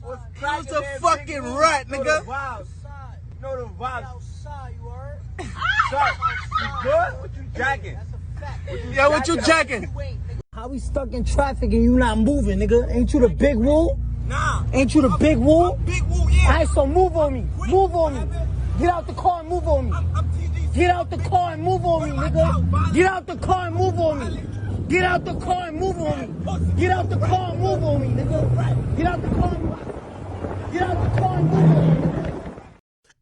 Use a fucking rat, nigga. You know the vibes. Outside, you heard? You good? What you jacking? Yeah, what you jacking? How we stuck in traffic and you not moving, nigga? Ain't you the big woo? Nah. Ain't you the big woo? Big woo, yeah. Alright, so move on me. Move on me. Get out the car and move on me. Get out the car and move on me, nigga. Get out the car and move on me. Get out the car and move on me. Get out the car and move on me, nigga. Get out the car and move on me. Get out the car and move on me.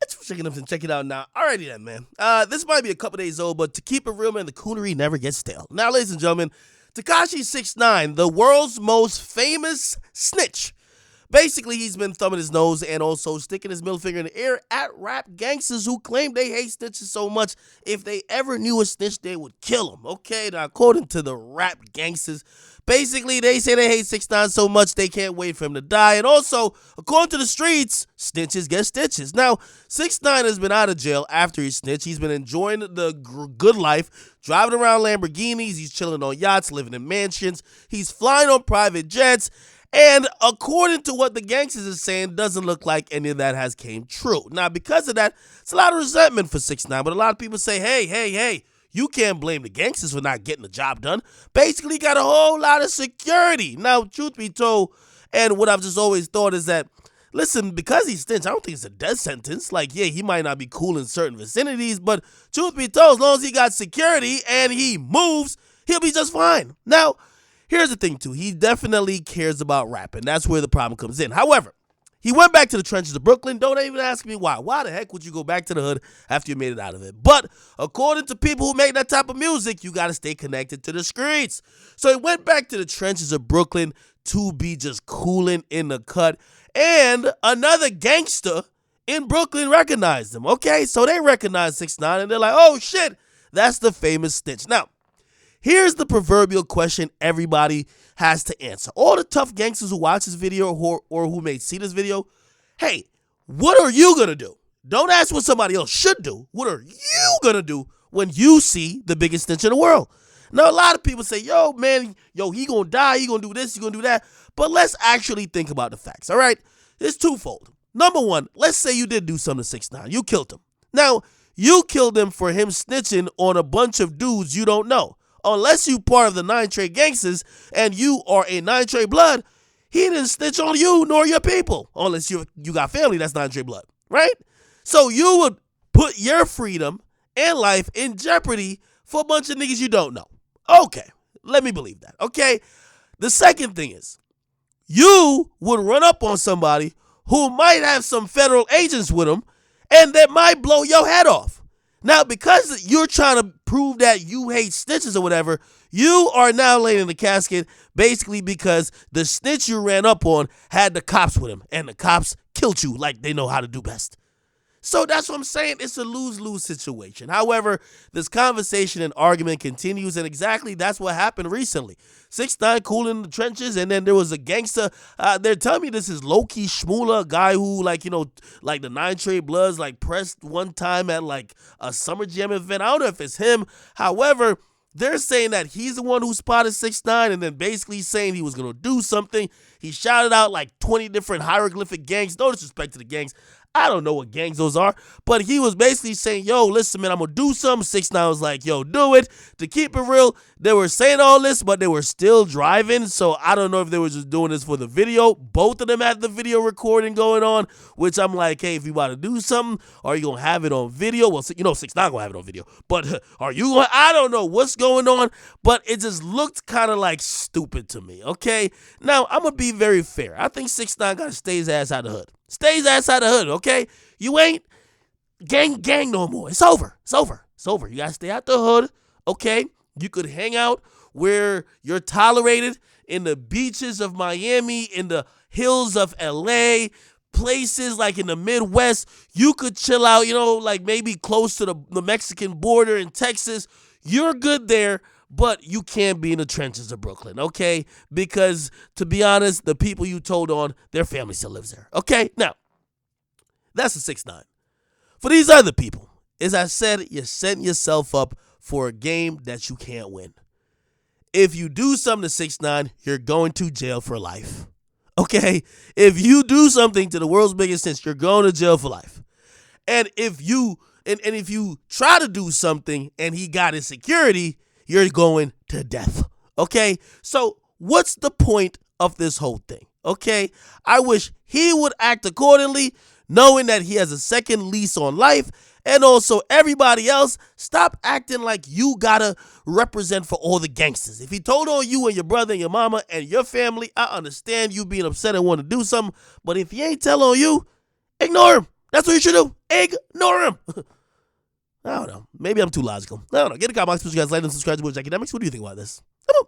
It's for checking up and check it out now. Alrighty then, man. This might be a couple days old, but to keep it real, man, the coonery never gets stale. Now, ladies and gentlemen, Tekashi 6ix9ine, the world's most famous snitch. Basically, he's been thumbing his nose and also sticking his middle finger in the air at rap gangsters who claim they hate snitches so much, if they ever knew a snitch, they would kill him. Okay, now according to the rap gangsters, basically they say they hate 6ix9ine so much they can't wait for him to die. And also, according to the streets, snitches get stitches. Now, 6ix9ine has been out of jail after he snitched. He's been enjoying the good life, driving around Lamborghinis, he's chilling on yachts, living in mansions, he's flying on private jets. And according to what the gangsters are saying, doesn't look like any of that has came true. Now, because of that, it's a lot of resentment for 6ix9ine, but a lot of people say, hey, you can't blame the gangsters for not getting the job done. Basically, got a whole lot of security. Now, truth be told, and what I've just always thought is that, listen, because he's snitched, I don't think it's a death sentence. Like, yeah, he might not be cool in certain vicinities, but truth be told, as long as he got security and he moves, he'll be just fine. Now, here's the thing, too. He definitely cares about rapping. That's where the problem comes in. However, he went back to the trenches of Brooklyn. Don't even ask me why. Why the heck would you go back to the hood after you made it out of it? But according to people who make that type of music, you got to stay connected to the streets. So he went back to the trenches of Brooklyn to be just cooling in the cut. And another gangster in Brooklyn recognized him. Okay, so they recognized 6ix9ine, and they're like, oh, shit, that's the famous snitch. Now, here's the proverbial question everybody has to answer. All the tough gangsters who watch this video or who may see this video, hey, what are you going to do? Don't ask what somebody else should do. What are you going to do when you see the biggest snitch in the world? Now, a lot of people say, yo, man, he going to die, he going to do this, he going to do that. But let's actually think about the facts, all right? It's twofold. Number one, let's say you did do something to 6ix9ine. You killed him. Now, you killed him for him snitching on a bunch of dudes you don't know. Unless you part of the 9 Trey gangsters and you are a 9 Trey blood, he didn't snitch on you nor your people. Unless you got family that's 9 Trey blood, right? So you would put your freedom and life in jeopardy for a bunch of niggas you don't know. Okay, let me believe that, okay? The second thing is, you would run up on somebody who might have some federal agents with them and that might blow your head off. Now, because you're trying to prove that you hate snitches or whatever, you are now laying in the casket basically because the snitch you ran up on had the cops with him, and the cops killed you like they know how to do best. So that's what I'm saying. It's a lose-lose situation. However, this conversation and argument continues, and exactly that's what happened recently. 6ix9ine cool in the trenches, and then there was a gangster. They're telling me this is Loki Shmula, a guy who, like the 9 Trey Bloods, like pressed one time at like a Summer Jam event. I don't know if it's him. However, they're saying that he's the one who spotted 6ix9ine and then basically saying he was going to do something. He shouted out like 20 different hieroglyphic gangs. No disrespect to the gangs. I don't know what gangs those are, but he was basically saying, yo, listen, man, I'm going to do something. 6ix9ine was like, yo, do it. To keep it real, they were saying all this, but they were still driving, so I don't know if they were just doing this for the video. Both of them had the video recording going on, which I'm like, hey, if you about to do something, are you going to have it on video? Well, 6ix9ine going to have it on video, but are you going to? I don't know what's going on, but it just looked kind of like stupid to me, okay? Now, I'm going to be very fair. I think 6ix9ine got to stay his ass out of the hood. Stay his ass out of the hood, okay? You ain't gang no more. It's over. It's over. It's over. You got to stay out the hood, okay? You could hang out where you're tolerated in the beaches of Miami, in the hills of LA, places like in the Midwest. You could chill out, like maybe close to the Mexican border in Texas. You're good there, but you can't be in the trenches of Brooklyn, okay? Because, to be honest, the people you told on, their family still lives there, okay? Now, that's the 6ix9ine. For these other people, as I said, you're setting yourself up for a game that you can't win. If you do something to 6ix9ine, you're going to jail for life, okay? If you do something to the world's biggest cinch, you're going to jail for life. And if you if you try to do something and he got his security, you're going to death. Okay? So what's the point of this whole thing? Okay? I wish he would act accordingly, knowing that he has a second lease on life. And also, everybody else, stop acting like you gotta represent for all the gangsters. If he told on you and your brother and your mama and your family, I understand you being upset and want to do something. But if he ain't tell on you, ignore him. That's what you should do. Ignore him. I don't know. Maybe I'm too logical. I don't know. Get a comment, you guys like and subscribe to Akademiks. What do you think about this? Come on.